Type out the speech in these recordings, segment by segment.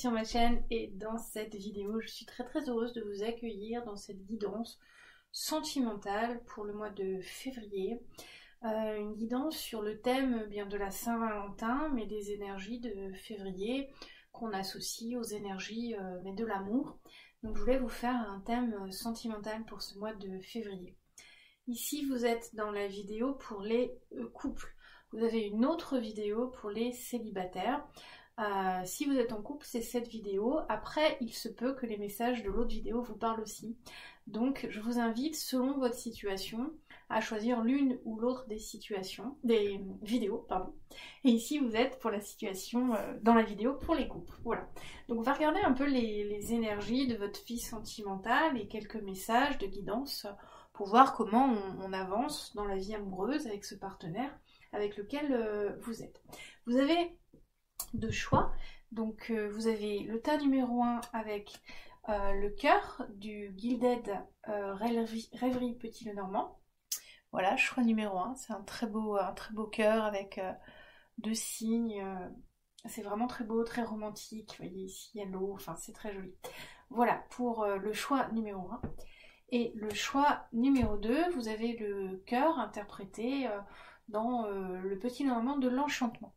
sur ma chaîne et dans cette vidéo, je suis très heureuse de vous accueillir dans cette guidance sentimentale pour le mois de février. Une guidance sur le thème bien de la Saint-Valentin, mais des énergies de février qu'on associe aux énergies mais de l'amour. Donc je voulais vous faire un thème sentimental pour ce mois de février. Ici, vous êtes dans la vidéo pour les couples. Vous avez une autre vidéo pour les célibataires. Si vous êtes en couple, c'est cette vidéo. Après, il se peut que les messages de l'autre vidéo vous parlent aussi. Donc, je vous invite, selon votre situation, à choisir l'une ou l'autre des vidéos, pardon. Et ici, vous êtes pour la situation dans la vidéo pour les couples. Voilà. Donc, on va regarder un peu les énergies de votre vie sentimentale et quelques messages de guidance pour voir comment on avance dans la vie amoureuse avec ce partenaire avec lequel vous êtes. Vous avez deux choix. Donc, vous avez le tas numéro 1 avec le cœur du Gilded Rêverie Petit Lenormand. Voilà, choix numéro 1. C'est un très beau cœur avec deux signes. C'est vraiment très beau, très romantique. Vous voyez ici, il y a l'eau, enfin c'est très joli. Voilà, pour le choix numéro 1. Et le choix numéro 2, vous avez le cœur interprété dans le Petit Lenormand de l'Enchantement.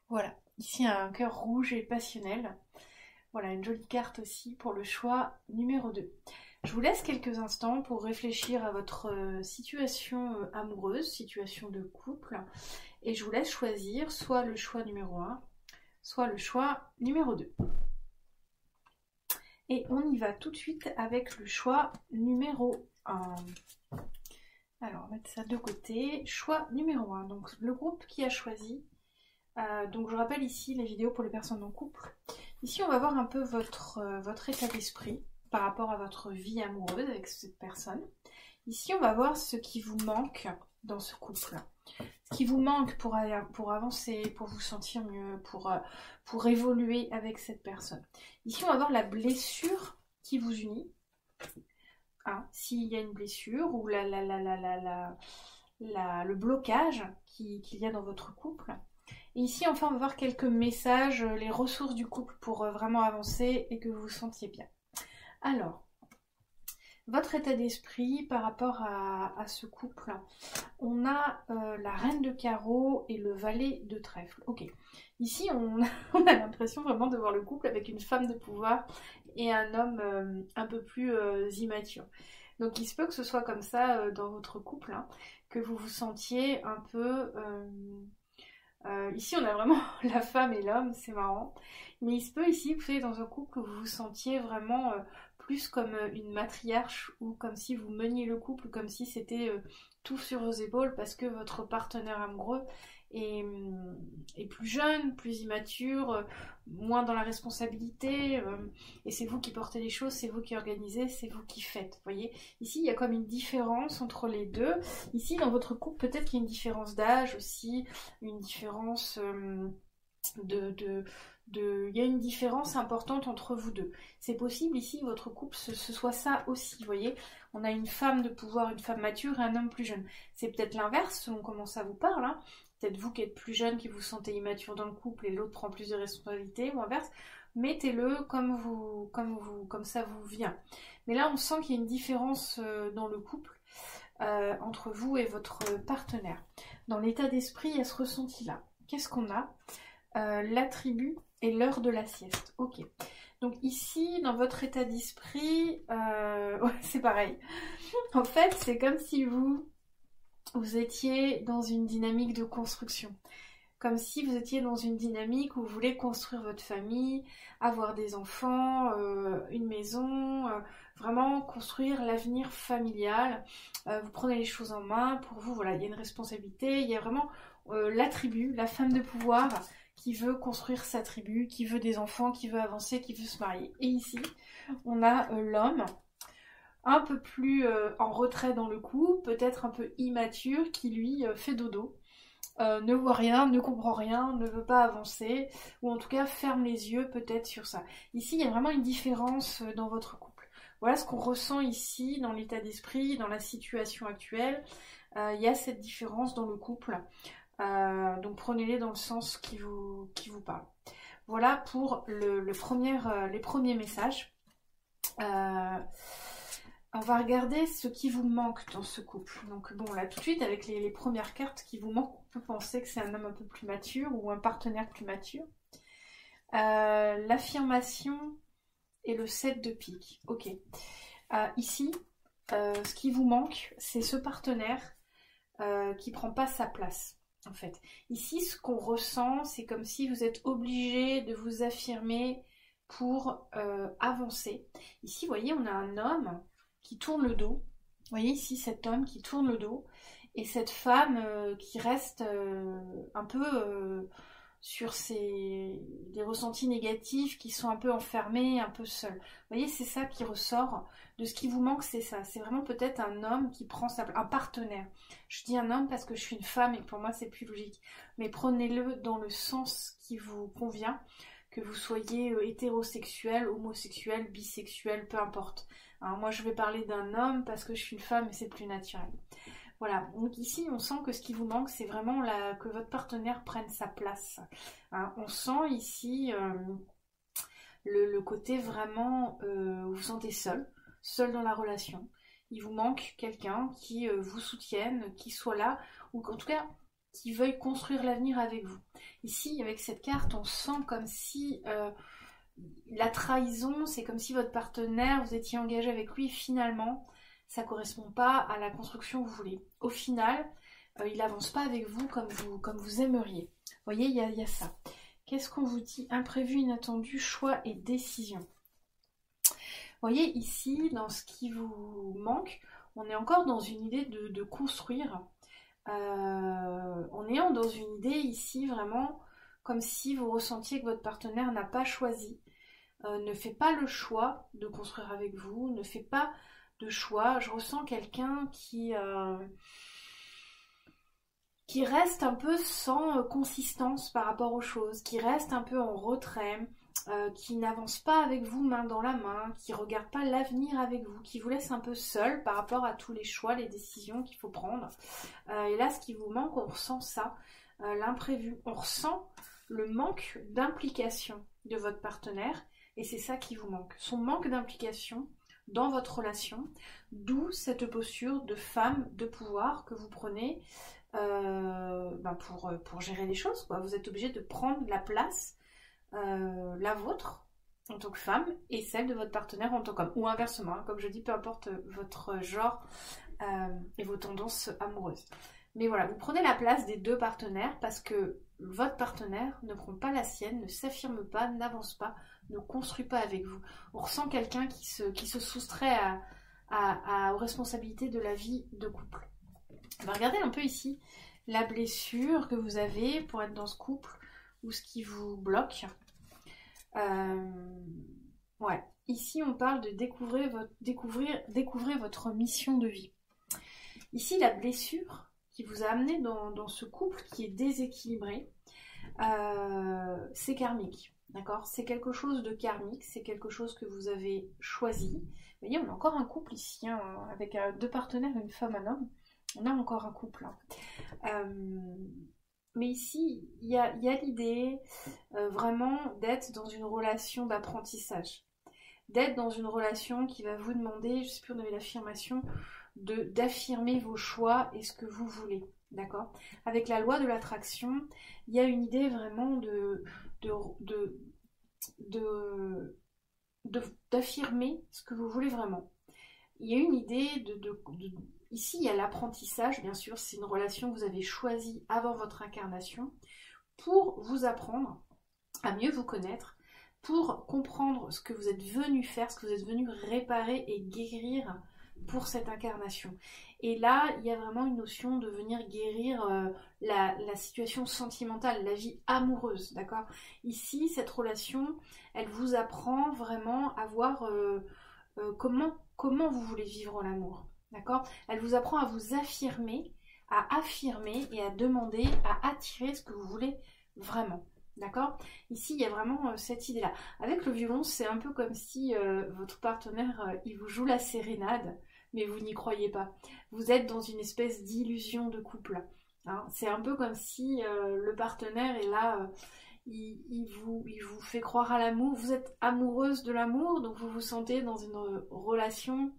Voilà, ici un cœur rouge et passionnel. Voilà, une jolie carte aussi pour le choix numéro 2. Je vous laisse quelques instants pour réfléchir à votre situation amoureuse, situation de couple. Et je vous laisse choisir soit le choix numéro 1, soit le choix numéro 2. Et on y va tout de suite avec le choix numéro 1. Alors, on va mettre ça de côté. Choix numéro 1. Donc, le groupe qui a choisi. Donc, je rappelle ici les vidéos pour les personnes en couple. Ici, on va voir un peu votre état d'esprit par rapport à votre vie amoureuse avec cette personne. Ici, on va voir ce qui vous manque dans ce couple. Ce qui vous manque pour avancer, pour vous sentir mieux, pour évoluer avec cette personne. Ici, on va voir la blessure qui vous unit. Hein, s'il y a une blessure ou le blocage qu'il y a dans votre couple. Et ici, enfin, on va voir quelques messages, les ressources du couple pour vraiment avancer et que vous vous sentiez bien. Alors, votre état d'esprit par rapport à ce couple, on a la reine de carreau et le valet de trèfle. Ok, ici on a l'impression vraiment de voir le couple avec une femme de pouvoir et un homme un peu plus immature. Donc il se peut que ce soit comme ça dans votre couple, hein, que vous vous sentiez un peu... ici on a vraiment la femme et l'homme, c'est marrant. Mais il se peut ici, vous savez, dans un couple, que vous vous sentiez vraiment... plus comme une matriarche ou comme si vous meniez le couple, comme si c'était tout sur vos épaules parce que votre partenaire amoureux est plus jeune, plus immature, moins dans la responsabilité et c'est vous qui portez les choses, c'est vous qui organisez, c'est vous qui faites. Vous voyez, ici il y a comme une différence entre les deux. Ici dans votre couple peut-être qu'il y a une différence d'âge aussi, une différence il y a une différence importante entre vous deux. C'est possible ici, votre couple, ce soit ça aussi, vous voyez. On a une femme de pouvoir, une femme mature et un homme plus jeune. C'est peut-être l'inverse, selon comment ça vous parle. Hein. Peut-être vous qui êtes plus jeune, qui vous sentez immature dans le couple et l'autre prend plus de responsabilités, ou inverse. Mettez-le comme ça vous vient. Mais là, on sent qu'il y a une différence dans le couple entre vous et votre partenaire. Dans l'état d'esprit, il y a ce ressenti-là. Qu'est-ce qu'on a ? L'attribut et l'heure de la sieste. Ok. Donc ici, dans votre état d'esprit, ouais, c'est pareil. En fait, c'est comme si vous étiez dans une dynamique de construction. Comme si vous étiez dans une dynamique où vous voulez construire votre famille, avoir des enfants, une maison, vraiment construire l'avenir familial. Vous prenez les choses en main. Pour vous, voilà, il y a une responsabilité. Il y a vraiment l'attribut, la femme de pouvoir qui veut construire sa tribu, qui veut des enfants, qui veut avancer, qui veut se marier. Et ici, on a l'homme un peu plus en retrait dans le coup, peut-être un peu immature, qui lui fait dodo, ne voit rien, ne comprend rien, ne veut pas avancer, ou en tout cas ferme les yeux peut-être sur ça. Ici, il y a vraiment une différence dans votre couple. Voilà ce qu'on ressent ici dans l'état d'esprit, dans la situation actuelle. Il y a cette différence dans le couple. Donc prenez-les dans le sens qui vous parle. Voilà pour les premiers messages. On va regarder ce qui vous manque dans ce couple. Donc bon, là tout de suite, avec les premières cartes qui vous manquent, on peut penser que c'est un homme un peu plus mature ou un partenaire plus mature. L'affirmation et le 7 de pique. Ok. Ici, ce qui vous manque, c'est ce partenaire qui prend pas sa place. En fait, ici, ce qu'on ressent, c'est comme si vous êtes obligé de vous affirmer pour avancer. Ici, vous voyez, on a un homme qui tourne le dos. Vous voyez ici cet homme qui tourne le dos et cette femme qui reste un peu sur des ressentis négatifs, qui sont un peu enfermés, un peu seuls. Vous voyez, c'est ça qui ressort de ce qui vous manque, c'est ça. C'est vraiment peut-être un homme qui prend un partenaire. Je dis un homme parce que je suis une femme et pour moi c'est plus logique. Mais prenez-le dans le sens qui vous convient, que vous soyez hétérosexuel, homosexuel, bisexuel, peu importe. Alors moi je vais parler d'un homme parce que je suis une femme et c'est plus naturel. Voilà, donc ici on sent que ce qui vous manque c'est vraiment que votre partenaire prenne sa place. Hein, on sent ici le côté vraiment où vous vous sentez seul dans la relation. Il vous manque quelqu'un qui vous soutienne, qui soit là, ou en tout cas qui veuille construire l'avenir avec vous. Ici, avec cette carte, on sent comme si la trahison, c'est comme si votre partenaire, vous étiez engagé avec lui, finalement, ça ne correspond pas à la construction que vous voulez. Au final, il n'avance pas avec vous comme vous aimeriez. Vous voyez, il y a ça. Qu'est-ce qu'on vous dit? Imprévu, inattendu, choix et décision. Vous voyez, ici, dans ce qui vous manque, on est encore dans une idée de construire. On est dans une idée ici vraiment comme si vous ressentiez que votre partenaire n'a pas choisi, ne fait pas le choix de construire avec vous, ne fait pas de choix. Je ressens quelqu'un qui reste un peu sans consistance par rapport aux choses, qui reste un peu en retrait, qui n'avance pas avec vous main dans la main, qui ne regarde pas l'avenir avec vous, qui vous laisse un peu seul par rapport à tous les choix, les décisions qu'il faut prendre. Et là, ce qui vous manque, on ressent ça, l'imprévu. On ressent le manque d'implication de votre partenaire, et c'est ça qui vous manque. Son manque d'implication dans votre relation, d'où cette posture de femme de pouvoir que vous prenez pour gérer les choses, quoi. Vous êtes obligé de prendre la place, la vôtre en tant que femme et celle de votre partenaire en tant qu'homme, ou inversement, hein, comme je dis, peu importe votre genre et vos tendances amoureuses. Mais voilà, vous prenez la place des deux partenaires parce que votre partenaire ne prend pas la sienne, ne s'affirme pas, n'avance pas, ne construit pas avec vous. On ressent quelqu'un qui se soustrait aux responsabilités de la vie de couple. On va regarder un peu ici la blessure que vous avez pour être dans ce couple ou ce qui vous bloque. Ouais, ici on parle de découvrir votre mission de vie. Ici la blessure qui vous a amené dans ce couple qui est déséquilibré, c'est karmique, d'accord? C'est quelque chose de karmique, c'est quelque chose que vous avez choisi. Vous voyez, on a encore un couple ici, hein, avec deux partenaires, une femme, un homme. On a encore un couple. Hein. Mais ici, il y a l'idée vraiment d'être dans une relation d'apprentissage. D'être dans une relation qui va vous demander, je ne sais plus, on avait l'affirmation, d'affirmer vos choix et ce que vous voulez. D'accord? Avec la loi de l'attraction, il y a une idée vraiment d'affirmer ce que vous voulez vraiment. Il y a une idée ici, il y a l'apprentissage, bien sûr, c'est une relation que vous avez choisie avant votre incarnation pour vous apprendre à mieux vous connaître, pour comprendre ce que vous êtes venu faire, ce que vous êtes venu réparer et guérir pour cette incarnation. Et là, il y a vraiment une notion de venir guérir la situation sentimentale, la vie amoureuse, d'accord? Ici, cette relation, elle vous apprend vraiment à voir comment vous voulez vivre l'amour. D'accord? Elle vous apprend à vous affirmer et à demander, à attirer ce que vous voulez vraiment. D'accord? Ici, il y a vraiment cette idée-là. Avec le violon, c'est un peu comme si votre partenaire, il vous joue la sérénade, mais vous n'y croyez pas. Vous êtes dans une espèce d'illusion de couple. Hein? C'est un peu comme si le partenaire est là, il vous fait croire à l'amour. Vous êtes amoureuse de l'amour, donc vous vous sentez dans une relation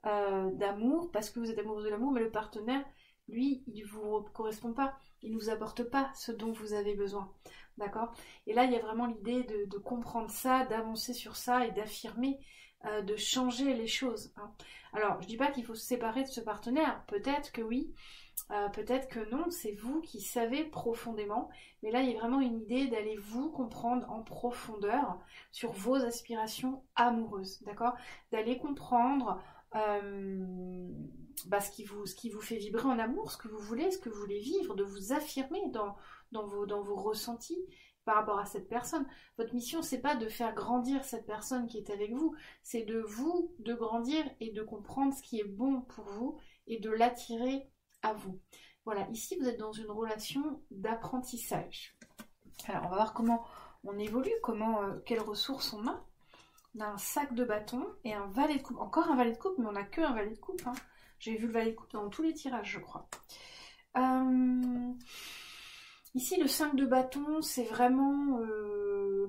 d'amour parce que vous êtes amoureuse de l'amour, mais le partenaire, lui, il ne vous correspond pas, il ne vous apporte pas ce dont vous avez besoin. D'accord? Et là, il y a vraiment l'idée de comprendre ça, d'avancer sur ça et d'affirmer, de changer les choses. Hein. Alors, je ne dis pas qu'il faut se séparer de ce partenaire, peut-être que oui, peut-être que non, c'est vous qui savez profondément, mais là il y a vraiment une idée d'aller vous comprendre en profondeur sur vos aspirations amoureuses, d'accord? D'aller comprendre ce qui vous fait vibrer en amour, ce que vous voulez vivre, de vous affirmer dans vos ressentis par rapport à cette personne. Votre mission, c'est pas de faire grandir cette personne qui est avec vous, c'est de grandir et de comprendre ce qui est bon pour vous et de l'attirer à vous. Voilà, ici vous êtes dans une relation d'apprentissage. Alors on va voir comment on évolue, quelles ressources on a. On a un sac de bâton et un valet de coupe. Encore un valet de coupe, mais on n'a que un valet de coupe. Hein. J'ai vu le valet de coupe dans tous les tirages, je crois. Ici, le 5 de bâton, c'est vraiment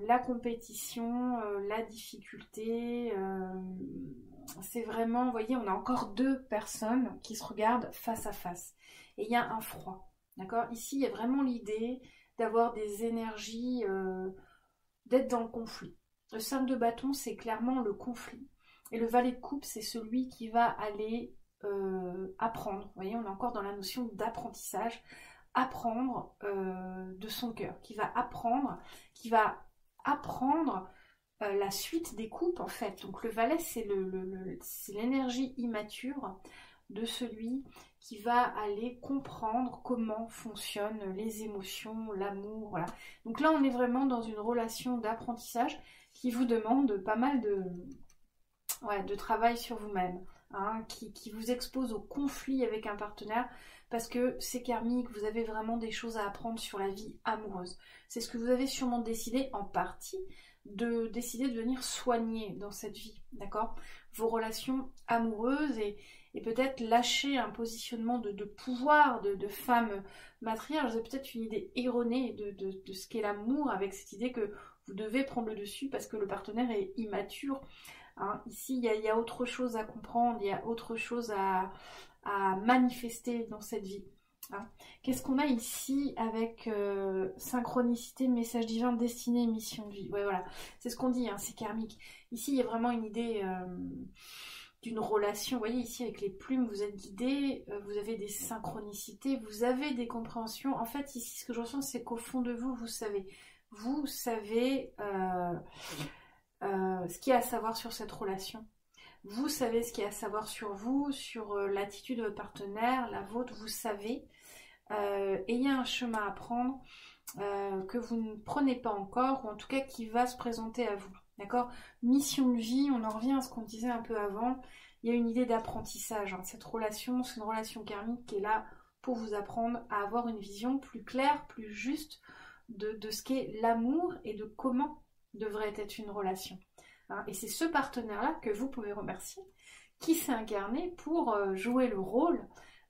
la compétition, la difficulté. C'est vraiment, vous voyez, on a encore deux personnes qui se regardent face à face. Et il y a un froid. D'accord? Ici, il y a vraiment l'idée d'avoir des énergies, d'être dans le conflit. Le 5 de bâton, c'est clairement le conflit. Et le valet de coupe, c'est celui qui va aller apprendre. Vous voyez, on est encore dans la notion d'apprentissage. Apprendre de son cœur. Qui va apprendre la suite des coupes en fait. Donc le valet c'est l'énergie immature de celui qui va aller comprendre comment fonctionnent les émotions, l'amour, voilà. Donc là on est vraiment dans une relation d'apprentissage qui vous demande pas mal de travail sur vous-même, hein, qui vous expose au conflit avec un partenaire parce que c'est karmique, vous avez vraiment des choses à apprendre sur la vie amoureuse. C'est ce que vous avez sûrement décidé en partie de décider de venir soigner dans cette vie, d'accord? Vos relations amoureuses et peut-être lâcher un positionnement de pouvoir de femme matriarche. Vous avez peut-être une idée erronée de ce qu'est l'amour avec cette idée que vous devez prendre le dessus parce que le partenaire est immature. Hein. Ici, il y a autre chose à comprendre, il y a autre chose à manifester dans cette vie. Hein. Qu'est-ce qu'on a ici avec synchronicité, message divin, destinée, mission de vie? Ouais, voilà, c'est ce qu'on dit, hein, c'est karmique. Ici, il y a vraiment une idée d'une relation. Vous voyez, ici, avec les plumes, vous êtes guidé, vous avez des synchronicités, vous avez des compréhensions. En fait, ici, ce que je ressens, c'est qu'au fond de vous, vous savez ce qu'il y a à savoir sur cette relation. Vous savez ce qu'il y a à savoir sur vous, sur l'attitude de votre partenaire, la vôtre, vous savez. Et il y a un chemin à prendre que vous ne prenez pas encore, ou en tout cas qui va se présenter à vous. D'accord? Mission de vie, on en revient à ce qu'on disait un peu avant. Il y a une idée d'apprentissage. Hein. Cette relation, c'est une relation karmique qui est là pour vous apprendre à avoir une vision plus claire, plus juste de ce qu'est l'amour et de comment devrait être une relation. Hein. Et c'est ce partenaire-là que vous pouvez remercier, qui s'est incarné pour jouer le rôle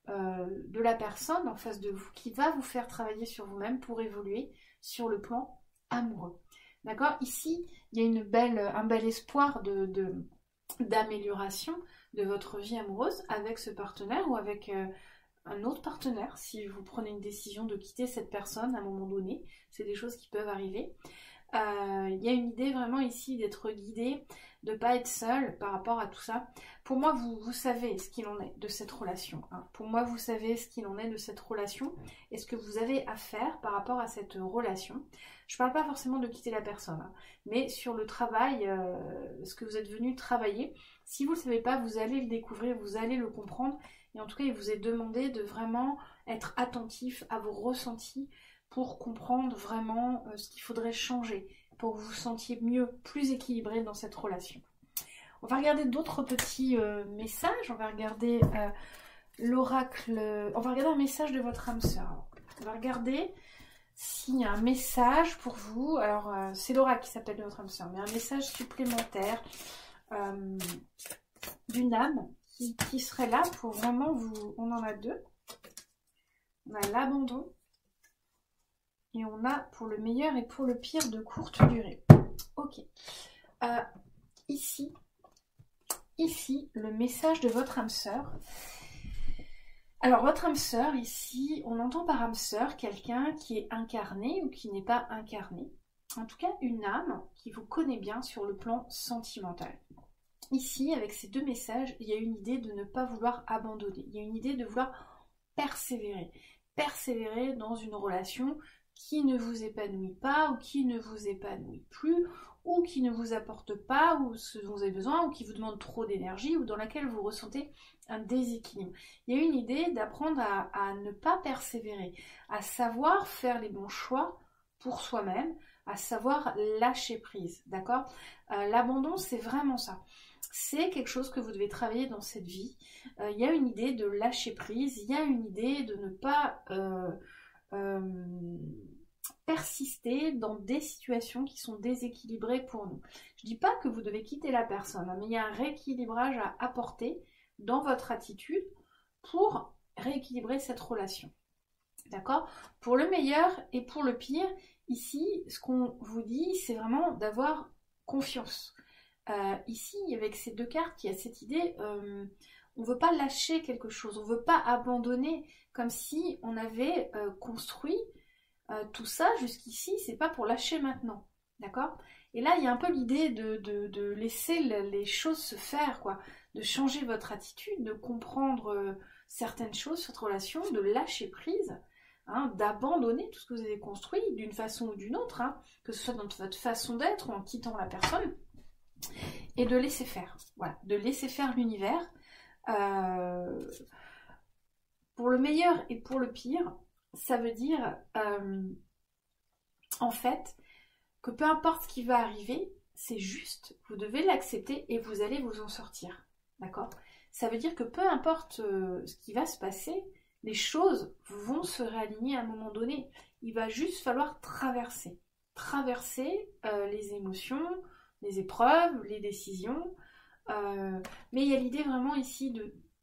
de la personne en face de vous, qui va vous faire travailler sur vous-même pour évoluer sur le plan amoureux. D'accord? Ici, il y a un bel espoir d'amélioration de votre vie amoureuse avec ce partenaire ou avec un autre partenaire, si vous prenez une décision de quitter cette personne à un moment donné. C'est des choses qui peuvent arriver. Il y a une idée vraiment ici d'être guidé, de ne pas être seul par rapport à tout ça. Pour moi, vous savez ce qu'il en est de cette relation. Hein. Pour moi, vous savez ce qu'il en est de cette relation et ce que vous avez à faire par rapport à cette relation. Je ne parle pas forcément de quitter la personne, hein, mais sur le travail, ce que vous êtes venu travailler. Si vous ne le savez pas, vous allez le découvrir, vous allez le comprendre. Et en tout cas, il vous est demandé de vraiment être attentif à vos ressentis, pour comprendre vraiment ce qu'il faudrait changer, pour que vous vous sentiez mieux, plus équilibré dans cette relation. On va regarder d'autres petits messages, on va regarder l'oracle, on va regarder un message de votre âme sœur. On va regarder s'il y a un message pour vous, alors c'est l'oracle qui s'appelle de votre âme sœur, mais un message supplémentaire d'une âme qui serait là pour vraiment vous, on en a deux, on a l'abandon, Et on a pour le meilleur et pour le pire de courte durée. Ok. Ici, le message de votre âme sœur. Alors, votre âme sœur, ici, on entend par âme sœur quelqu'un qui est incarné ou qui n'est pas incarné. En tout cas, une âme qui vous connaît bien sur le plan sentimental. Ici, avec ces deux messages, il y a une idée de ne pas vouloir abandonner. Il y a une idée de vouloir persévérer. Persévérer dans une relation qui ne vous épanouit pas ou qui ne vous épanouit plus ou qui ne vous apporte pas ou ce dont vous avez besoin ou qui vous demande trop d'énergie ou dans laquelle vous ressentez un déséquilibre. Il y a une idée d'apprendre à ne pas persévérer, à savoir faire les bons choix pour soi-même, à savoir lâcher prise, d'accord ? L'abandon, c'est vraiment ça. C'est quelque chose que vous devez travailler dans cette vie. Il y a une idée de lâcher prise, il y a une idée de ne pas persister dans des situations qui sont déséquilibrées pour nous. Je ne dis pas que vous devez quitter la personne, mais il y a un rééquilibrage à apporter dans votre attitude pour rééquilibrer cette relation. D'accord ? Pour le meilleur et pour le pire, ici, ce qu'on vous dit, c'est vraiment d'avoir confiance. Ici, avec ces deux cartes, il y a cette idée, on ne veut pas lâcher quelque chose, on ne veut pas abandonner, comme si on avait construit tout ça jusqu'ici, c'est pas pour lâcher maintenant, d'accord ? Et là, il y a un peu l'idée de laisser les choses se faire, quoi, de changer votre attitude, de comprendre certaines choses, cette relation, de lâcher prise, hein, d'abandonner tout ce que vous avez construit d'une façon ou d'une autre, hein, que ce soit dans votre façon d'être ou en quittant la personne, et de laisser faire, voilà, de laisser faire l'univers. Pour le meilleur et pour le pire, ça veut dire en fait que peu importe ce qui va arriver, c'est juste, vous devez l'accepter et vous allez vous en sortir, d'accord ? Ça veut dire que peu importe ce qui va se passer, les choses vont se réaligner à un moment donné. Il va juste falloir traverser les émotions, les épreuves, les décisions, mais il y a l'idée vraiment ici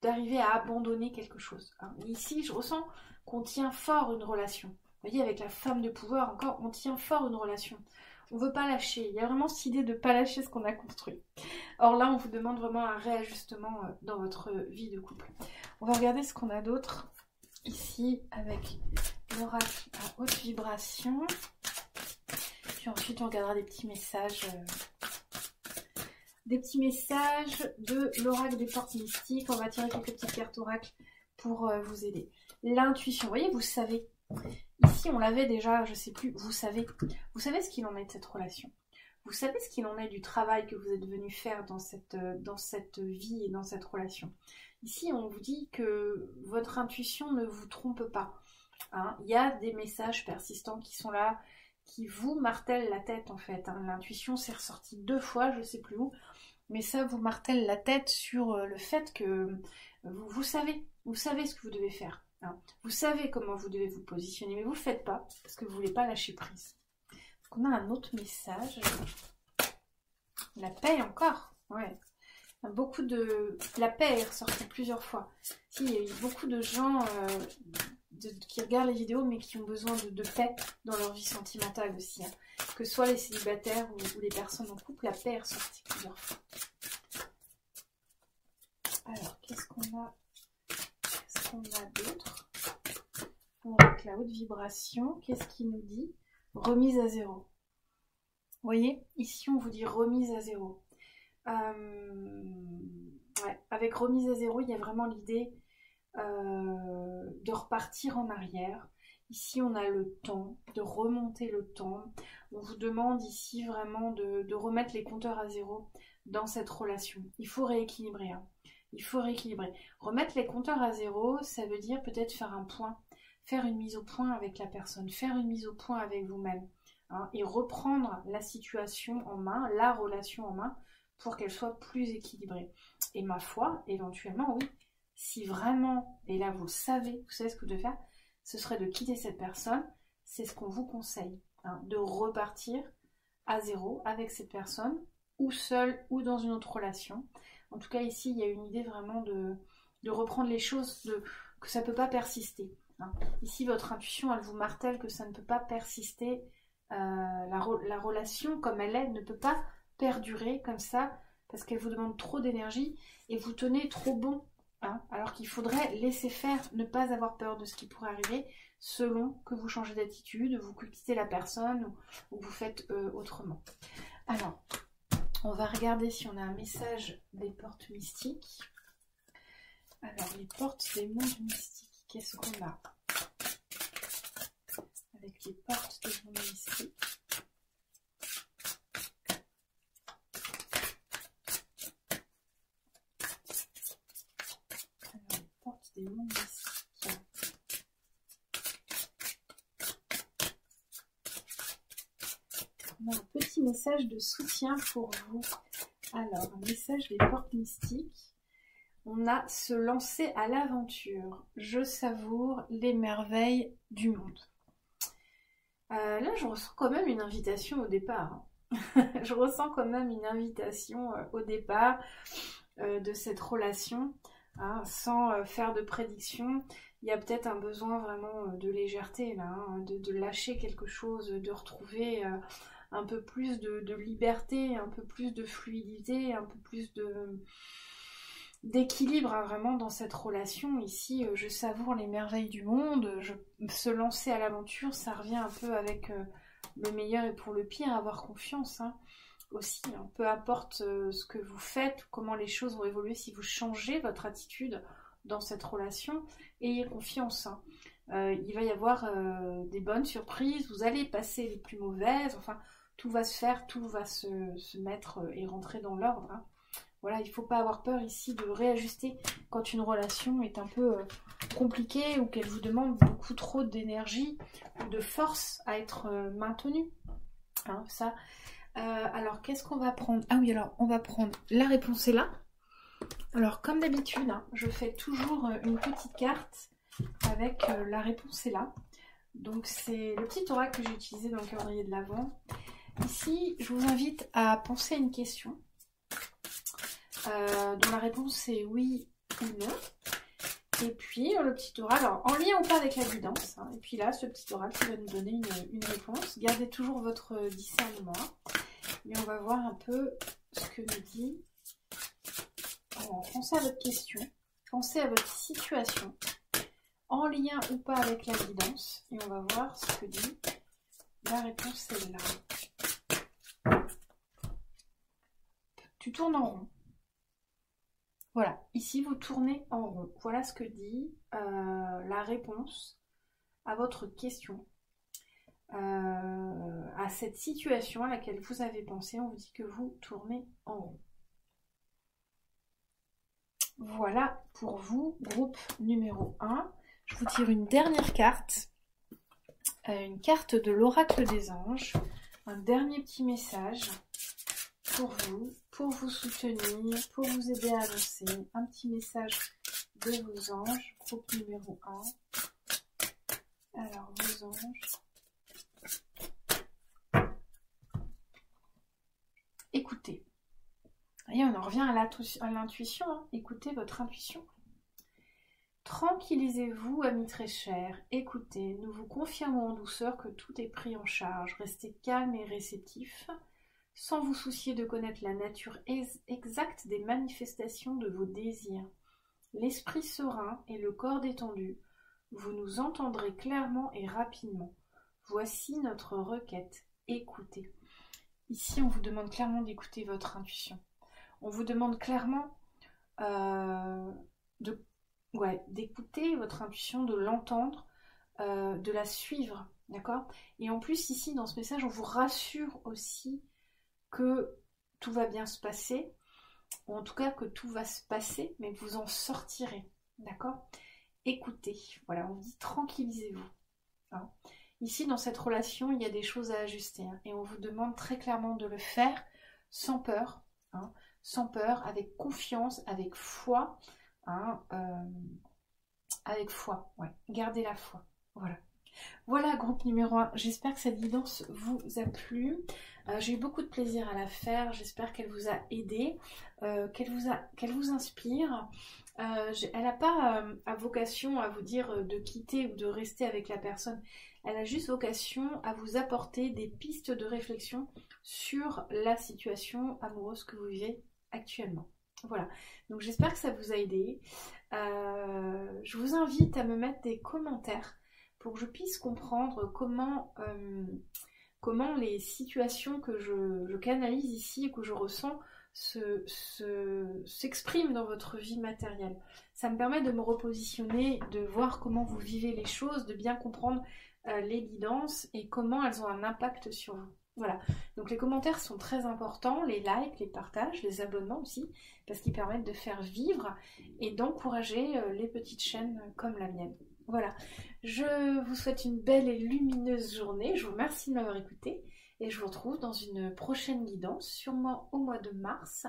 d'arriver à abandonner quelque chose. Hein. Ici, je ressens qu'on tient fort une relation. Vous voyez, avec la femme de pouvoir, encore, on tient fort une relation. On ne veut pas lâcher. Il y a vraiment cette idée de ne pas lâcher ce qu'on a construit. Or là, on vous demande vraiment un réajustement dans votre vie de couple. On va regarder ce qu'on a d'autre ici avec l'oracle à haute vibration. Puis ensuite, on regardera des petits messages... Des petits messages de l'oracle des portes mystiques. On va tirer quelques petites cartes oracle pour vous aider. L'intuition, vous voyez, vous savez. Ici, on l'avait déjà, je ne sais plus, vous savez ce qu'il en est de cette relation. Vous savez ce qu'il en est du travail que vous êtes venu faire dans cette vie et dans cette relation. Ici, on vous dit que votre intuition ne vous trompe pas. Hein. Il y a des messages persistants qui sont là, qui vous martèlent la tête en fait. Hein. L'intuition s'est ressortie 2 fois, je ne sais plus où. Mais ça vous martèle la tête sur le fait que vous savez ce que vous devez faire. Hein. Vous savez comment vous devez vous positionner, mais vous ne le faites pas parce que vous ne voulez pas lâcher prise. Donc on a un autre message. La paix encore. Ouais. Beaucoup de... La paix est ressortie plusieurs fois. Si, il y a eu beaucoup de gens qui regardent les vidéos mais qui ont besoin de paix dans leur vie sentimentale aussi. Hein. Que ce soit les célibataires ou les personnes en couple, la paix est ressortie plusieurs fois. Alors, qu'est-ce qu'on a d'autre? Avec la haute vibration, qu'est-ce qu'il nous dit? Remise à zéro. Vous voyez, ici on vous dit remise à zéro. Ouais, avec remise à zéro, il y a vraiment l'idée de repartir en arrière. Ici, on a le temps, de remonter le temps. On vous demande ici vraiment de remettre les compteurs à zéro dans cette relation. Il faut rééquilibrer. Hein. Il faut rééquilibrer. Remettre les compteurs à zéro, ça veut dire peut-être faire un point, faire une mise au point avec la personne, faire une mise au point avec vous-même. Hein, et reprendre la situation en main, la relation en main, pour qu'elle soit plus équilibrée. Et ma foi, éventuellement, oui, si vraiment, et là vous savez ce que vous devez faire, ce serait de quitter cette personne, c'est ce qu'on vous conseille, hein, de repartir à zéro avec cette personne, ou seul, ou dans une autre relation. En tout cas, ici, il y a une idée vraiment de reprendre les choses, que ça ne peut pas persister. Hein. Ici, votre intuition, elle vous martèle que ça ne peut pas persister. La relation, comme elle est, ne peut pas perdurer comme ça, parce qu'elle vous demande trop d'énergie et vous tenez trop bon. Hein, alors qu'il faudrait laisser faire, ne pas avoir peur de ce qui pourrait arriver, selon que vous changez d'attitude, vous quittez la personne ou vous faites autrement. Alors, on va regarder si on a un message des portes mystiques. Alors, les portes des mondes mystiques, qu'est-ce qu'on a avec les portes des mondes mystiques? Alors, les portes des mondes mystiques. On a un petit message de soutien pour vous. Alors, un message des portes mystiques. On a se lancer à l'aventure. Je savoure les merveilles du monde. Là, je ressens quand même une invitation au départ. Hein. Je ressens quand même une invitation au départ de cette relation, hein, sans faire de prédiction. Il y a peut-être un besoin vraiment de légèreté, là, hein, de lâcher quelque chose, de retrouver un peu plus de liberté, un peu plus de fluidité, un peu plus d'équilibre, hein, vraiment dans cette relation. Ici, je savoure les merveilles du monde, se lancer à l'aventure, ça revient un peu avec le meilleur et pour le pire, avoir confiance, hein, aussi, hein. Peu importe ce que vous faites, comment les choses vont évoluer, si vous changez votre attitude dans cette relation, ayez confiance, hein. Il va y avoir des bonnes surprises, vous allez passer les plus mauvaises, enfin, tout va se faire, tout va se mettre et rentrer dans l'ordre, hein. Voilà, il ne faut pas avoir peur ici de réajuster quand une relation est un peu compliquée ou qu'elle vous demande beaucoup trop d'énergie ou de force à être maintenue. Hein, ça. Alors, qu'est-ce qu'on va prendre? Ah oui, alors, on va prendre la réponse est là. Alors, comme d'habitude, hein, je fais toujours une petite carte avec la réponse est là. Donc, c'est le petit oracle que j'ai utilisé dans le calendrier de l'Avent. Ici, je vous invite à penser à une question. Dont la réponse est oui ou non. Et puis le petit oral, alors, en lien ou pas avec la guidance, hein, et puis là, ce petit oral qui va nous donner une réponse. Gardez toujours votre discernement. Mais on va voir un peu ce que nous dit. Alors, pensez à votre question, pensez à votre situation, en lien ou pas avec la guidance, et on va voir ce que dit la réponse est là. Tu tournes en rond. Voilà, ici vous tournez en rond. Voilà ce que dit la réponse à votre question. À cette situation à laquelle vous avez pensé, on vous dit que vous tournez en rond. Voilà pour vous, groupe numéro 1. Je vous tire une dernière carte. Une carte de l'oracle des anges. Un dernier petit message pour vous soutenir, pour vous aider à avancer. Un petit message de vos anges, groupe numéro 1. Alors, vos anges. Écoutez. Et on en revient à l'intuition, hein. Écoutez votre intuition. Tranquillisez-vous, amis très chers. Écoutez, nous vous confirmons en douceur que tout est pris en charge. Restez calme et réceptif, sans vous soucier de connaître la nature exacte des manifestations de vos désirs. L'esprit serein et le corps détendu, vous nous entendrez clairement et rapidement. Voici notre requête. Écoutez. Ici, on vous demande clairement d'écouter votre intuition. On vous demande clairement d'écouter votre intuition, de l'entendre, de la suivre, d'accord? Et en plus, ici, dans ce message, on vous rassure aussi que tout va bien se passer, ou en tout cas que tout va se passer, mais que vous en sortirez, d'accord? Écoutez, voilà, on dit tranquillisez-vous. Hein. Ici, dans cette relation, il y a des choses à ajuster, hein, et on vous demande très clairement de le faire sans peur, hein, sans peur, avec confiance, avec foi, hein, avec foi, ouais, gardez la foi, voilà. Voilà, groupe numéro 1, j'espère que cette guidance vous a plu. J'ai eu beaucoup de plaisir à la faire, j'espère qu'elle vous a aidé, qu'elle vous inspire. Elle n'a pas à vocation à vous dire de quitter ou de rester avec la personne. Elle a juste vocation à vous apporter des pistes de réflexion sur la situation amoureuse que vous vivez actuellement. Voilà, donc j'espère que ça vous a aidé. Je vous invite à me mettre des commentaires pour que je puisse comprendre comment les situations que je canalise ici et que je ressens s'expriment dans votre vie matérielle. Ça me permet de me repositionner, de voir comment vous vivez les choses, de bien comprendre les guidances et comment elles ont un impact sur vous. Voilà, donc les commentaires sont très importants, les likes, les partages, les abonnements aussi, parce qu'ils permettent de faire vivre et d'encourager les petites chaînes comme la mienne. Voilà, je vous souhaite une belle et lumineuse journée, je vous remercie de m'avoir écouté et je vous retrouve dans une prochaine guidance, sûrement au mois de mars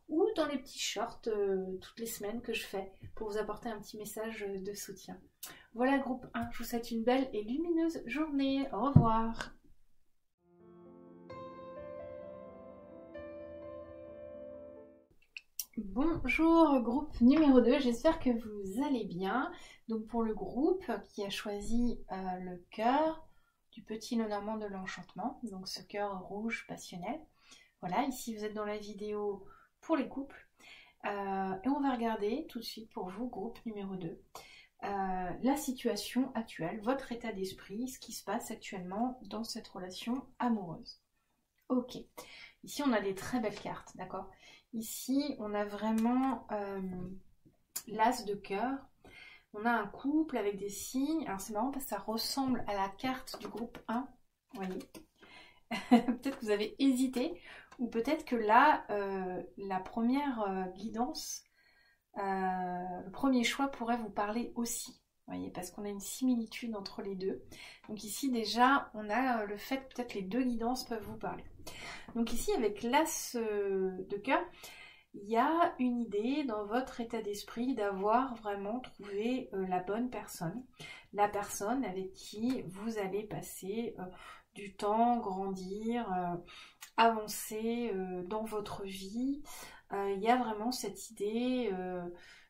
ou dans les petits shorts toutes les semaines que je fais pour vous apporter un petit message de soutien. Voilà groupe 1, je vous souhaite une belle et lumineuse journée, au revoir. Bonjour groupe numéro 2, j'espère que vous allez bien. Donc pour le groupe qui a choisi le cœur du petit Lenormand de l'enchantement, donc ce cœur rouge passionnel. Voilà, ici vous êtes dans la vidéo pour les couples. Et on va regarder tout de suite pour vous, groupe numéro 2, la situation actuelle, votre état d'esprit, ce qui se passe actuellement dans cette relation amoureuse. Ok, ici on a des très belles cartes, d'accord? Ici, on a vraiment l'as de cœur. On a un couple avec des signes. Alors c'est marrant parce que ça ressemble à la carte du groupe 1. Vous voyez. Peut-être que vous avez hésité. Ou peut-être que là, la première guidance, le premier choix pourrait vous parler aussi. Vous voyez, parce qu'on a une similitude entre les deux. Donc ici déjà, on a le fait que peut-être les deux guidances peuvent vous parler. Donc ici, avec l'as de cœur, il y a une idée dans votre état d'esprit d'avoir vraiment trouvé la bonne personne. La personne avec qui vous allez passer du temps, grandir, avancer dans votre vie. Il y a vraiment cette idée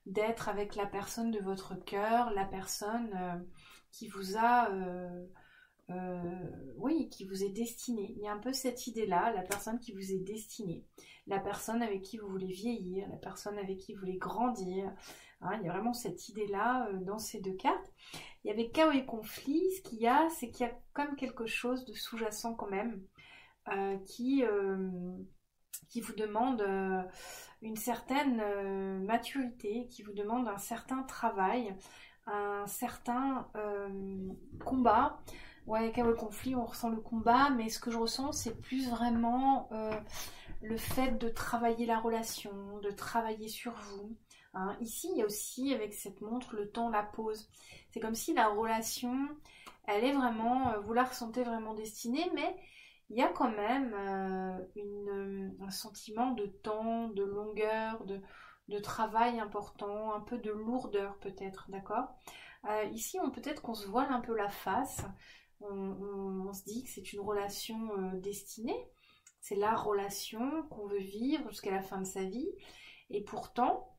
d'être avec la personne de votre cœur, la personne qui vous a... oui, qui vous est destinée. Il y a un peu cette idée-là, la personne qui vous est destinée, la personne avec qui vous voulez vieillir, la personne avec qui vous voulez grandir. Hein, il y a vraiment cette idée-là dans ces deux cartes. Et avec chaos et conflit, ce qu'il y a, c'est qu'il y a comme quelque chose de sous-jacent quand même, qui vous demande une certaine maturité, qui vous demande un certain travail, un certain combat. Ouais, chaos et conflit, on ressent le combat, mais ce que je ressens, c'est plus vraiment le fait de travailler la relation, de travailler sur vous. Hein. Ici, il y a aussi, avec cette montre, le temps, la pause. C'est comme si la relation, elle est vraiment, vous la ressentez vraiment destinée, mais il y a quand même un sentiment de temps, de longueur, de travail important, un peu de lourdeur peut-être, d'accord? Ici, peut-être qu'on se voile un peu la face. On se dit que c'est une relation destinée, c'est la relation qu'on veut vivre jusqu'à la fin de sa vie, et pourtant,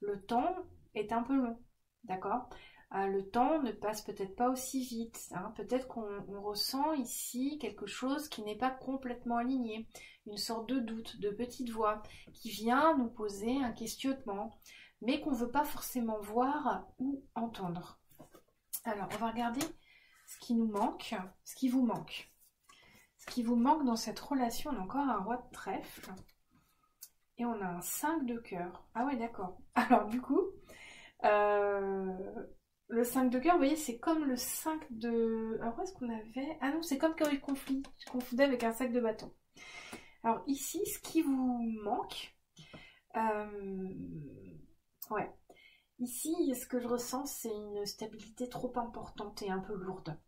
le temps est un peu long, d'accord? Le temps ne passe peut-être pas aussi vite, hein. Peut-être qu'on ressent ici quelque chose qui n'est pas complètement aligné, une sorte de doute, de petite voix, qui vient nous poser un questionnement, mais qu'on ne veut pas forcément voir ou entendre. Alors, on va regarder ce qui nous manque, ce qui vous manque. Ce qui vous manque dans cette relation, on a encore un roi de trèfle. Et on a un 5 de cœur. Ah ouais, d'accord. Alors du coup, le 5 de cœur, vous voyez, c'est comme le 5 de... Alors, où est-ce qu'on avait... Ah non, c'est comme quand il conflit. Je confondais avec un sac de bâton. Alors ici, ce qui vous manque... ouais. Ici, ce que je ressens, c'est une stabilité trop importante et un peu lourde.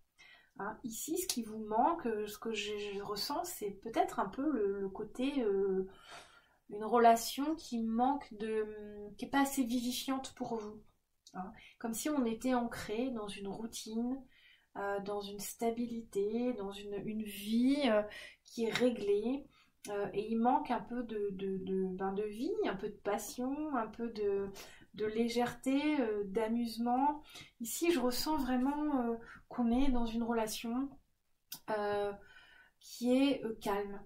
Hein, ici, ce qui vous manque, ce que je ressens, c'est peut-être un peu le côté... une relation qui manque qui n'est pas assez vivifiante pour vous. Hein. Comme si on était ancré dans une routine, dans une stabilité, dans une vie qui est réglée. Et il manque un peu de vie, un peu de passion, un peu de légèreté, d'amusement. Ici, je ressens vraiment qu'on est dans une relation euh, qui est calme,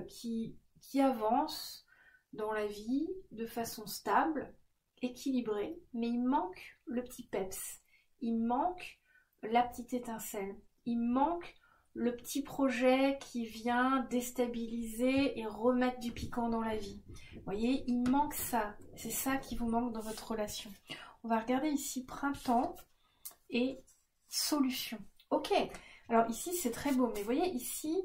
qui avance dans la vie de façon stable, équilibrée, mais il manque le petit peps, il manque la petite étincelle, il manque le petit projet qui vient déstabiliser et remettre du piquant dans la vie. Vous voyez, il manque ça. C'est ça qui vous manque dans votre relation. On va regarder ici printemps et solution. Ok, alors ici c'est très beau, mais vous voyez ici,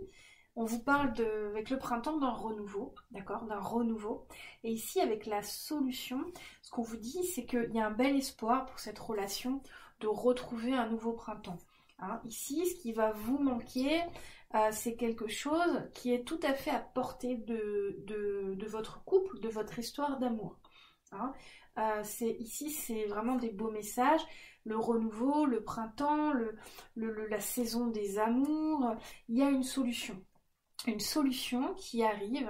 on vous parle avec le printemps d'un renouveau, d'accord, d'un renouveau. Et ici avec la solution, ce qu'on vous dit, c'est qu'il y a un bel espoir pour cette relation de retrouver un nouveau printemps. Hein, ici, ce qui va vous manquer, c'est quelque chose qui est tout à fait à portée de votre couple, de votre histoire d'amour. Hein, ici, c'est vraiment des beaux messages. Le renouveau, le printemps, la saison des amours. Il y a une solution qui arrive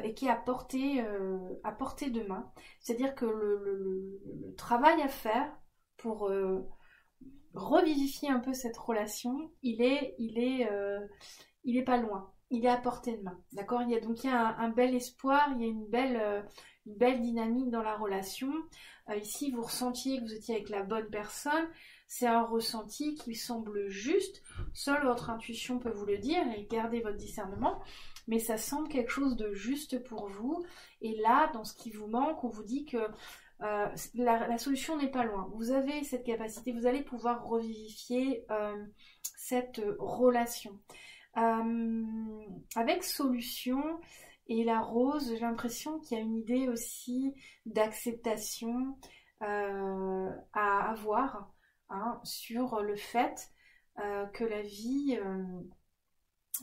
et qui est à portée de main. C'est-à-dire que le travail à faire pour revivifier un peu cette relation, il est pas loin, il est à portée de main, d'accord. Il y a un bel espoir, il y a une belle dynamique dans la relation. Ici, vous ressentiez que vous étiez avec la bonne personne, c'est un ressenti qui semble juste, seule votre intuition peut vous le dire, et gardez votre discernement, mais ça semble quelque chose de juste pour vous, et là, dans ce qui vous manque, on vous dit que la solution n'est pas loin. Vous avez cette capacité, vous allez pouvoir revivifier cette relation. Avec solution et la rose, j'ai l'impression qu'il y a une idée aussi d'acceptation à avoir sur le fait que la vie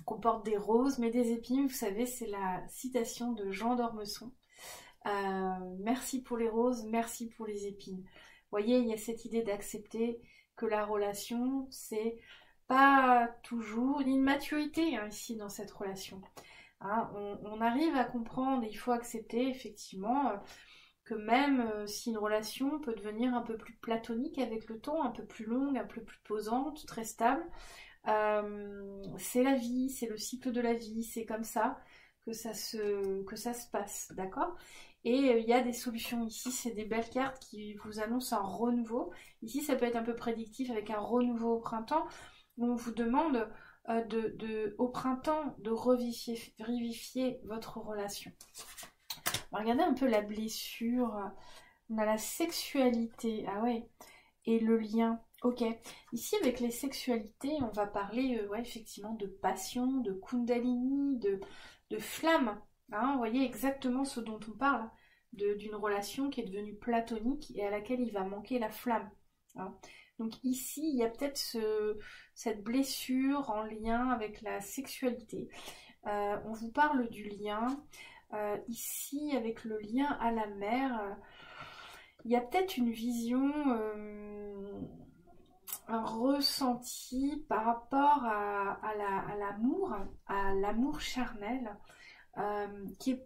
comporte des roses mais des épines. Vous savez, c'est la citation de Jean d'Ormesson. Merci pour les roses, merci pour les épines. Vous voyez, il y a cette idée d'accepter que la relation, c'est pas toujours... Il y a une maturité ici dans cette relation. On arrive à comprendre, et il faut accepter effectivement que même si une relation peut devenir un peu plus platonique avec le temps, un peu plus longue, un peu plus posante, très stable, c'est la vie, c'est le cycle de la vie, c'est comme ça que ça se passe, d'accord? Et il y a des solutions ici, c'est des belles cartes qui vous annoncent un renouveau. Ici, ça peut être un peu prédictif avec un renouveau au printemps, où on vous demande au printemps de revivifier votre relation. On va regarder un peu la blessure. On a la sexualité, ah ouais, et le lien. Ok, ici avec les sexualités, on va parler effectivement de passion, de kundalini, de flamme. Vous voyez exactement ce dont on parle, d'une relation qui est devenue platonique et à laquelle il va manquer la flamme. Donc ici, il y a peut-être cette blessure en lien avec la sexualité. On vous parle du lien. Ici, avec le lien à la mer, il y a peut-être une vision, un ressenti par rapport à l'amour charnel, qui est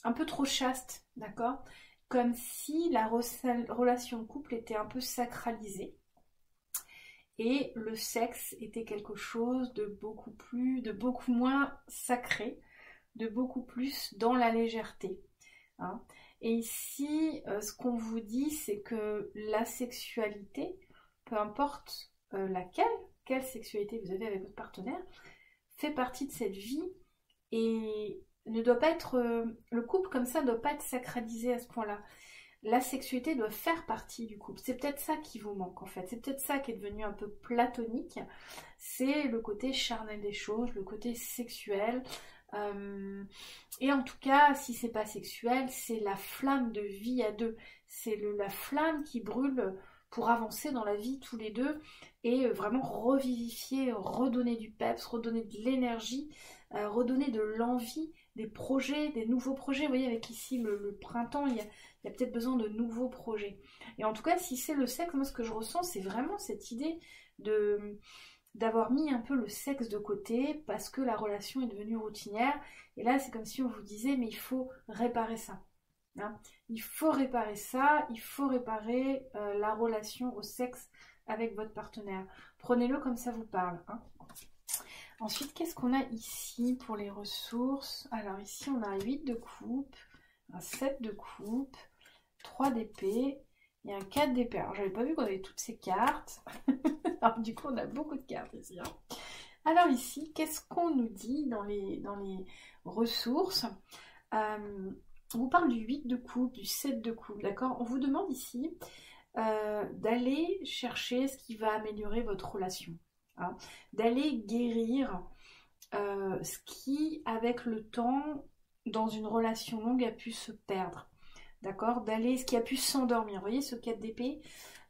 un peu trop chaste, d'accord? Comme si la relation de couple était un peu sacralisée. Et le sexe était quelque chose de beaucoup moins sacré, de beaucoup plus dans la légèreté. Et ici, ce qu'on vous dit, c'est que la sexualité, peu importe quelle sexualité vous avez avec votre partenaire, fait partie de cette vie et ne doit pas être... le couple comme ça ne doit pas être sacralisé à ce point-là. La sexualité doit faire partie du couple. C'est peut-être ça qui vous manque en fait. C'est peut-être ça qui est devenu un peu platonique. C'est le côté charnel des choses, le côté sexuel. Et en tout cas, si c'est pas sexuel, c'est la flamme de vie à deux. C'est la flamme qui brûle pour avancer dans la vie tous les deux et vraiment revivifier, redonner du peps, redonner de l'énergie, redonner de l'envie des projets, des nouveaux projets. Vous voyez, avec ici le printemps, il y a peut-être besoin de nouveaux projets. Et en tout cas, si c'est le sexe, moi ce que je ressens, c'est vraiment cette idée d'avoir mis un peu le sexe de côté parce que la relation est devenue routinière. Et là, c'est comme si on vous disait, mais il faut réparer ça. Hein. Il faut réparer ça, il faut réparer la relation au sexe avec votre partenaire. Prenez-le comme ça vous parle. Hein. Ensuite, qu'est-ce qu'on a ici pour les ressources? Alors ici, on a un 8 de coupe, un 7 de coupe, 3 d'épée et un 4 d'épée. Alors, j'avais pas vu qu'on avait toutes ces cartes. Alors, du coup, on a beaucoup de cartes ici. Hein. Alors ici, qu'est-ce qu'on nous dit dans les ressources? On vous parle du 8 de coupe, du 7 de coupe, d'accord? On vous demande ici d'aller chercher ce qui va améliorer votre relation. Hein, d'aller guérir ce qui, avec le temps, dans une relation longue, a pu se perdre. D'accord? D'aller, ce qui a pu s'endormir. Vous voyez ce 4 d'épée?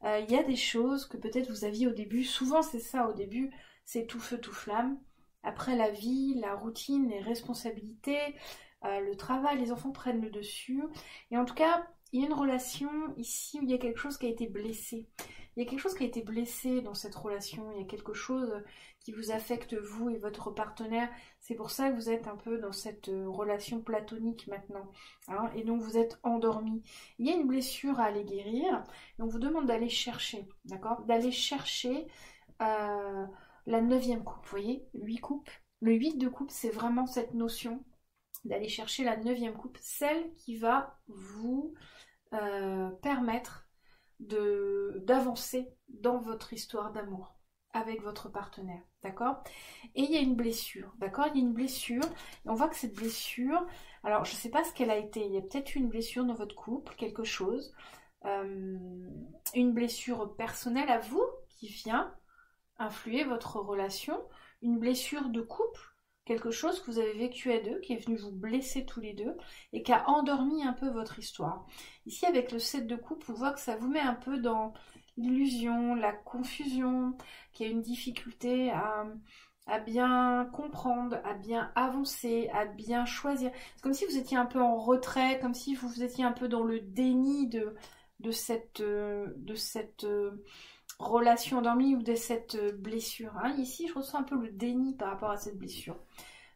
Il y a des choses que peut-être vous aviez au début. Souvent, c'est ça, au début, c'est tout feu, tout flamme. Après, la vie, la routine, les responsabilités, le travail, les enfants prennent le dessus. Et en tout cas, il y a une relation ici où il y a quelque chose qui a été blessé. Il y a quelque chose qui a été blessé dans cette relation. Il y a quelque chose qui vous affecte vous et votre partenaire. C'est pour ça que vous êtes un peu dans cette relation platonique maintenant. Hein, et donc vous êtes endormis. Il y a une blessure à aller guérir. Et on vous demande d'aller chercher. D'accord? D'aller chercher la 9e coupe. Vous voyez? 8 coupes. Le 8 de coupe, c'est vraiment cette notion d'aller chercher la 9e coupe. Celle qui va vous permettre d'avancer dans votre histoire d'amour avec votre partenaire, d'accord? Et il y a une blessure, d'accord? Il y a une blessure, et on voit que cette blessure, alors je ne sais pas ce qu'elle a été, il y a peut-être eu une blessure dans votre couple, quelque chose, une blessure personnelle à vous qui vient influer votre relation, une blessure de couple, quelque chose que vous avez vécu à deux, qui est venu vous blesser tous les deux et qui a endormi un peu votre histoire. Ici, avec le 7 de coupe, on voit que ça vous met un peu dans l'illusion, la confusion, qu'il y a une difficulté à bien comprendre, à bien avancer, à bien choisir. C'est comme si vous étiez un peu en retrait, comme si vous étiez un peu dans le déni de cette relation endormie ou de cette blessure. Hein. Ici, je ressens un peu le déni par rapport à cette blessure.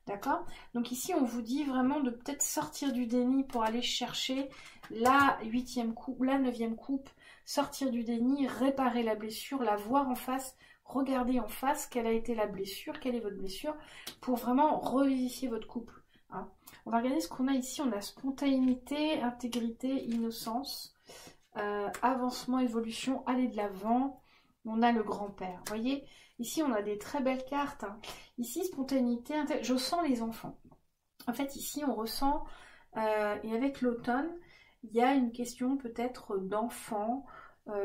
D'accord? Donc ici, on vous dit vraiment de peut-être sortir du déni pour aller chercher la 8e coupe, la 9e coupe, sortir du déni, réparer la blessure, la voir en face, regarder en face quelle a été la blessure, quelle est votre blessure, pour vraiment revivifier votre couple. Hein. On va regarder ce qu'on a ici. On a spontanéité, intégrité, innocence, avancement, évolution, aller de l'avant. On a le grand-père. Vous voyez, ici, on a des très belles cartes. Hein. Ici, spontanéité, je sens les enfants. En fait, ici, on ressent, et avec l'automne, il y a une question peut-être d'enfant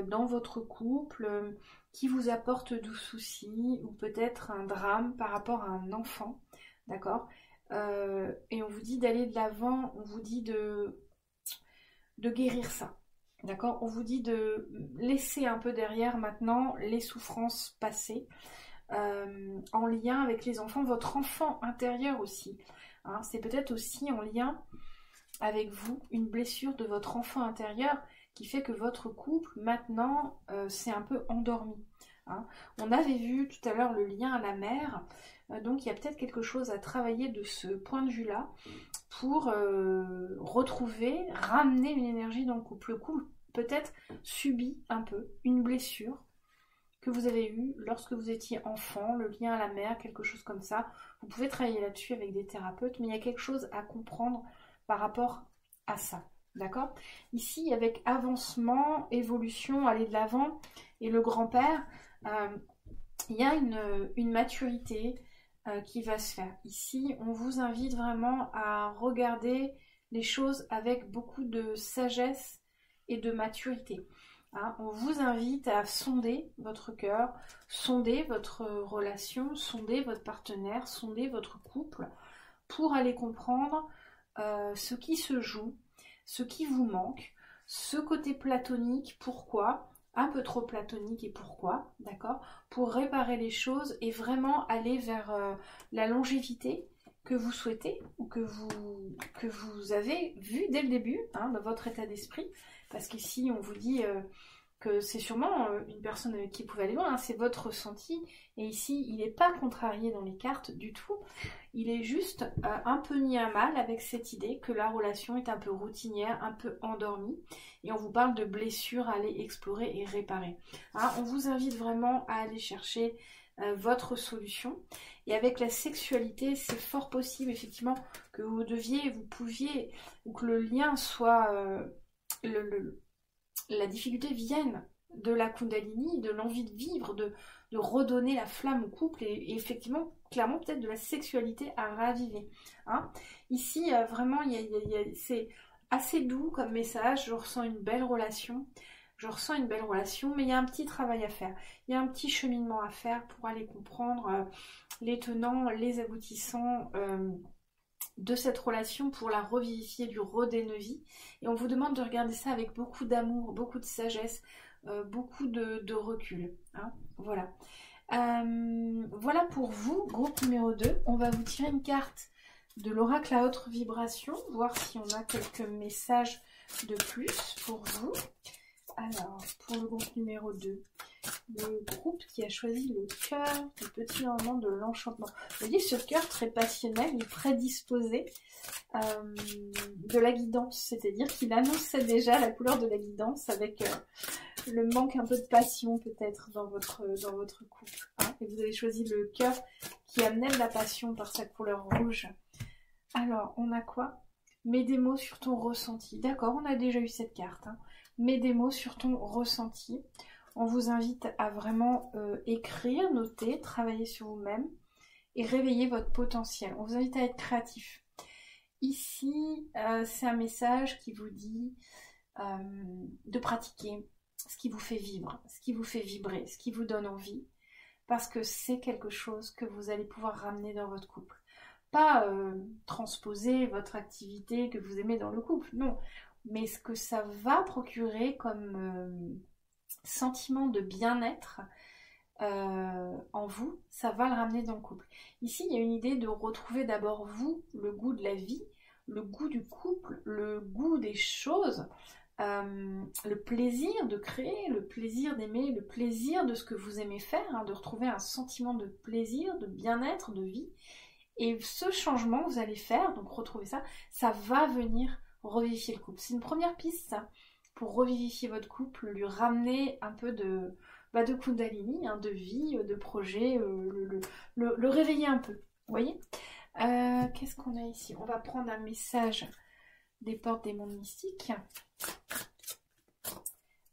dans votre couple qui vous apporte du souci ou peut-être un drame par rapport à un enfant. D'accord? Et on vous dit d'aller de l'avant, on vous dit de guérir ça. D'accord? On vous dit de laisser un peu derrière maintenant les souffrances passées en lien avec les enfants, votre enfant intérieur aussi. Hein, c'est peut-être aussi en lien avec vous, une blessure de votre enfant intérieur qui fait que votre couple maintenant s'est un peu endormi. Hein. On avait vu tout à l'heure le lien à la mère, donc il y a peut-être quelque chose à travailler de ce point de vue-là pour retrouver, ramener une énergie dans le couple. Le couple peut-être subit un peu une blessure que vous avez eue lorsque vous étiez enfant, le lien à la mère, quelque chose comme ça. Vous pouvez travailler là-dessus avec des thérapeutes, mais il y a quelque chose à comprendre par rapport à ça. D'accord? Ici, avec avancement, évolution, aller de l'avant, et le grand-père, il y a une maturité qui va se faire. Ici, on vous invite vraiment à regarder les choses avec beaucoup de sagesse et de maturité. Hein, on vous invite à sonder votre cœur, sonder votre relation, sonder votre partenaire, sonder votre couple pour aller comprendre ce qui se joue, ce qui vous manque, ce côté platonique, pourquoi, un peu trop platonique et pourquoi, d'accord, pour réparer les choses et vraiment aller vers la longévité que vous souhaitez ou que vous avez vu dès le début hein, dans votre état d'esprit. Parce qu'ici, on vous dit que c'est sûrement une personne avec qui vous pouvez aller loin, hein, c'est votre ressenti. Et ici, il n'est pas contrarié dans les cartes du tout. Il est juste un peu mis à mal avec cette idée que la relation est un peu routinière, un peu endormie. Et on vous parle de blessures à aller explorer et réparer. Hein, on vous invite vraiment à aller chercher votre solution. Et avec la sexualité, c'est fort possible effectivement que vous pouviez, ou que le lien soit, la difficulté vienne de la Kundalini, de l'envie de vivre, de redonner la flamme au couple et effectivement, clairement peut-être de la sexualité à raviver. Hein. Ici, vraiment, c'est assez doux comme message, je ressens une belle relation. Je ressens une belle relation, mais il y a un petit travail à faire. Il y a un petit cheminement à faire pour aller comprendre les tenants, les aboutissants de cette relation pour la revivifier, lui redonner vie. Et on vous demande de regarder ça avec beaucoup d'amour, beaucoup de sagesse, beaucoup de recul. Hein. Voilà. Voilà pour vous, groupe numéro 2. On va vous tirer une carte de l'oracle à haute vibration, voir si on a quelques messages de plus pour vous. Alors, pour le groupe numéro 2, le groupe qui a choisi le cœur du petit moment de l'enchantement. Vous voyez, ce cœur très passionnel, il est prédisposé de la guidance, c'est-à-dire qu'il annonçait déjà la couleur de la guidance avec le manque un peu de passion peut-être dans votre couple. Hein. Et vous avez choisi le cœur qui amenait de la passion par sa couleur rouge. Alors, on a quoi? Mets des mots sur ton ressenti. D'accord, on a déjà eu cette carte. Hein. Mets des mots sur ton ressenti. On vous invite à vraiment écrire, noter, travailler sur vous-même et réveiller votre potentiel. On vous invite à être créatif. Ici, c'est un message qui vous dit de pratiquer ce qui vous fait vivre, ce qui vous fait vibrer, ce qui vous donne envie, parce que c'est quelque chose que vous allez pouvoir ramener dans votre couple. Pas transposer votre activité que vous aimez dans le couple, non. Mais ce que ça va procurer comme sentiment de bien-être en vous, ça va le ramener dans le couple. Ici, il y a une idée de retrouver d'abord vous, le goût de la vie, le goût du couple, le goût des choses, le plaisir de créer, le plaisir d'aimer, le plaisir de ce que vous aimez faire, hein, de retrouver un sentiment de plaisir, de bien-être, de vie. Et ce changement que vous allez faire, donc retrouver ça, ça va venir revivifier le couple. C'est une première piste, ça, pour revivifier votre couple, lui ramener un peu de Kundalini, hein, de vie, de projet, le réveiller un peu. Vous voyez qu'est-ce qu'on a ici? On va prendre un message des portes des mondes mystiques.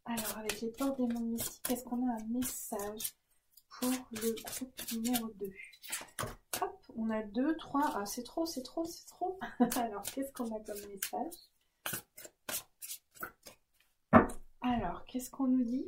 Alors, avec les portes des mondes mystiques, est-ce qu'on a un message pour le groupe numéro 2? Hop, on a 2, 3. Ah, c'est trop. Alors, qu'est-ce qu'on a comme message? Alors, qu'est-ce qu'on nous dit?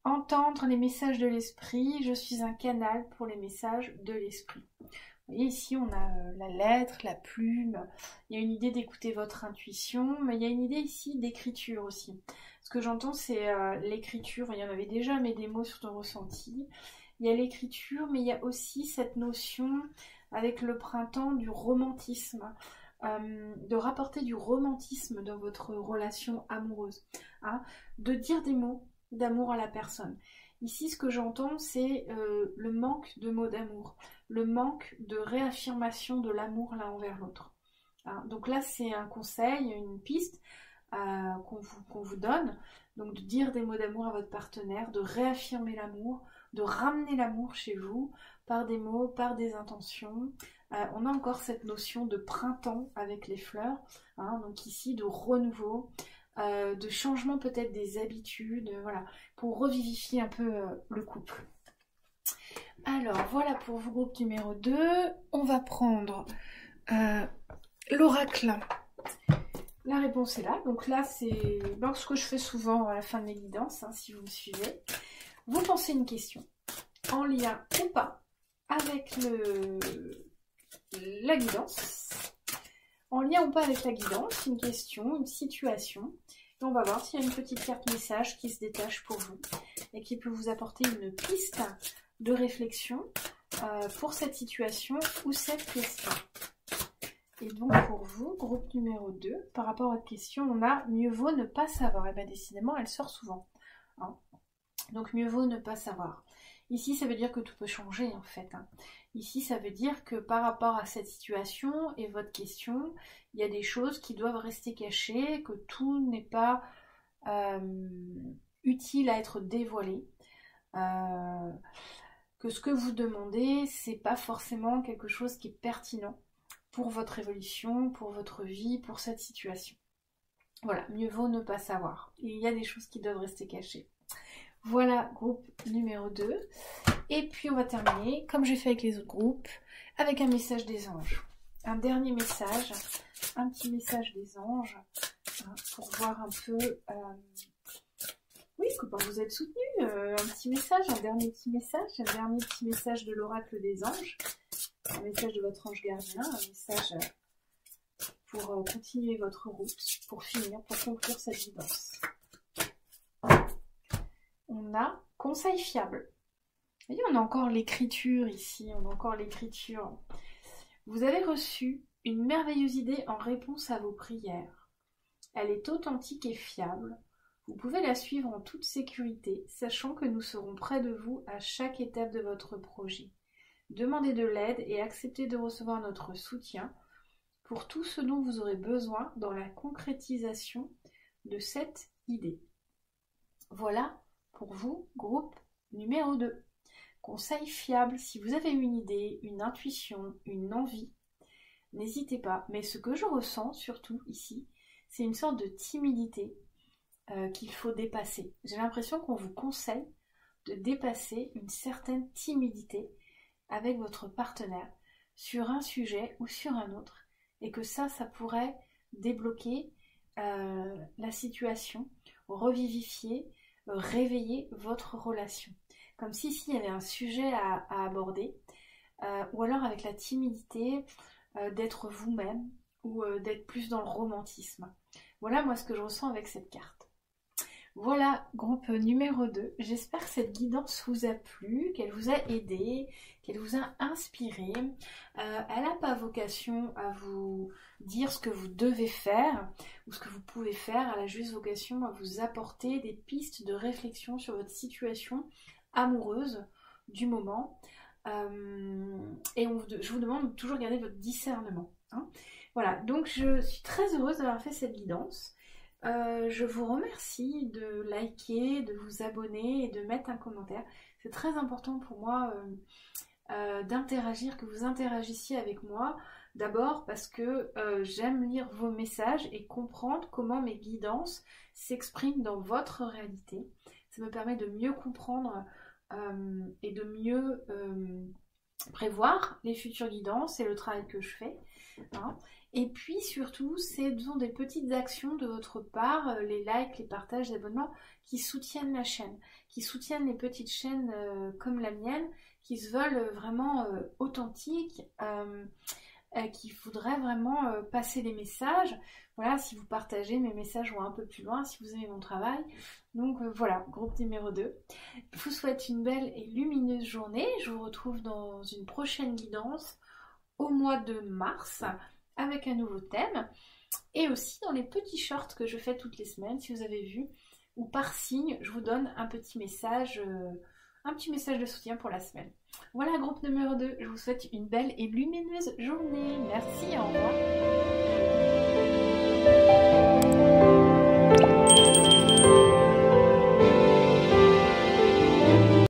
Entendre les messages de l'esprit. Je suis un canal pour les messages de l'esprit. Vous voyez, ici, on a la lettre, la plume. Il y a une idée d'écouter votre intuition, mais il y a une idée ici d'écriture aussi. Ce que j'entends, c'est l'écriture. Il y en avait déjà, mais des mots sur ton ressenti. Il y a l'écriture, mais il y a aussi cette notion, avec le printemps, du romantisme. De rapporter du romantisme dans votre relation amoureuse. Hein, de dire des mots d'amour à la personne. Ici, ce que j'entends, c'est le manque de mots d'amour, le manque de réaffirmation de l'amour l'un envers l'autre. Hein, donc là, c'est un conseil, une piste qu'on vous donne. Donc de dire des mots d'amour à votre partenaire, de réaffirmer l'amour, de ramener l'amour chez vous par des mots, par des intentions. On a encore cette notion de printemps avec les fleurs, hein, donc ici de renouveau, de changement peut-être des habitudes, voilà, pour revivifier un peu le couple. Alors voilà pour vous, groupe numéro 2. On va prendre l'oracle. La réponse est là. Donc là, c'est ce que je fais souvent à la fin de mes guidances, hein, si vous me suivez. Vous pensez une question en lien ou pas avec la guidance. En lien ou pas avec la guidance, une question, une situation. Et on va voir s'il y a une petite carte message qui se détache pour vous et qui peut vous apporter une piste de réflexion pour cette situation ou cette question. Et donc pour vous, groupe numéro 2, par rapport à votre question, on a mieux vaut ne pas savoir. Et bien décidément, elle sort souvent. Hein. Donc mieux vaut ne pas savoir. Ici, ça veut dire que tout peut changer en fait. Hein. Ici, ça veut dire que par rapport à cette situation et votre question, il y a des choses qui doivent rester cachées, que tout n'est pas utile à être dévoilé. Que ce que vous demandez, c'est pas forcément quelque chose qui est pertinent pour votre évolution, pour votre vie, pour cette situation. Voilà, mieux vaut ne pas savoir. Il y a des choses qui doivent rester cachées. Voilà, groupe numéro 2. Et puis on va terminer, comme j'ai fait avec les autres groupes, avec un message des anges. Un dernier message, un petit message des anges, hein, pour voir un peu... oui, que vous êtes soutenu. Un petit message, un dernier petit message de l'oracle des anges. Un message de votre ange gardien, un message pour continuer votre route, pour finir, pour conclure cette guidance. On a conseil fiable. Vous voyez, on a encore l'écriture ici, on a encore l'écriture. Vous avez reçu une merveilleuse idée en réponse à vos prières. Elle est authentique et fiable. Vous pouvez la suivre en toute sécurité, sachant que nous serons près de vous à chaque étape de votre projet. Demandez de l'aide et acceptez de recevoir notre soutien pour tout ce dont vous aurez besoin dans la concrétisation de cette idée. Voilà pour vous, groupe numéro 2. Conseil fiable, si vous avez une idée, une intuition, une envie, n'hésitez pas. Mais ce que je ressens surtout ici, c'est une sorte de timidité qu'il faut dépasser. J'ai l'impression qu'on vous conseille de dépasser une certaine timidité avec votre partenaire sur un sujet ou sur un autre et que ça pourrait débloquer la situation, revivifier, réveiller votre relation. Comme si s'il y avait un sujet à aborder ou alors avec la timidité d'être vous-même ou d'être plus dans le romantisme. Voilà moi ce que je ressens avec cette carte. Voilà, groupe numéro 2. J'espère que cette guidance vous a plu, qu'elle vous a aidé, qu'elle vous a inspiré. Elle n'a pas vocation à vous dire ce que vous devez faire ou ce que vous pouvez faire. Elle a juste vocation à vous apporter des pistes de réflexion sur votre situation amoureuse du moment. Et je vous demande de toujours garder votre discernement. Hein. Voilà, donc je suis très heureuse d'avoir fait cette guidance. Je vous remercie de liker, de vous abonner et de mettre un commentaire. C'est très important pour moi d'interagir, que vous interagissiez avec moi. D'abord parce que j'aime lire vos messages et comprendre comment mes guidances s'expriment dans votre réalité. Ça me permet de mieux comprendre et de mieux prévoir les futures guidances et le travail que je fais. Hein. Et puis surtout, ce sont des petites actions de votre part, les likes, les partages, les abonnements, qui soutiennent la chaîne, qui soutiennent les petites chaînes comme la mienne, qui se veulent vraiment authentiques, qui voudraient vraiment passer les messages. Voilà, si vous partagez, mes messages vont un peu plus loin, si vous aimez mon travail. Donc voilà, groupe numéro 2. Je vous souhaite une belle et lumineuse journée. Je vous retrouve dans une prochaine guidance au mois de mars avec un nouveau thème. Et aussi dans les petits shorts que je fais toutes les semaines, si vous avez vu, ou par signe, je vous donne un petit message de soutien pour la semaine. Voilà, groupe numéro 2. Je vous souhaite une belle et lumineuse journée. Merci, au revoir.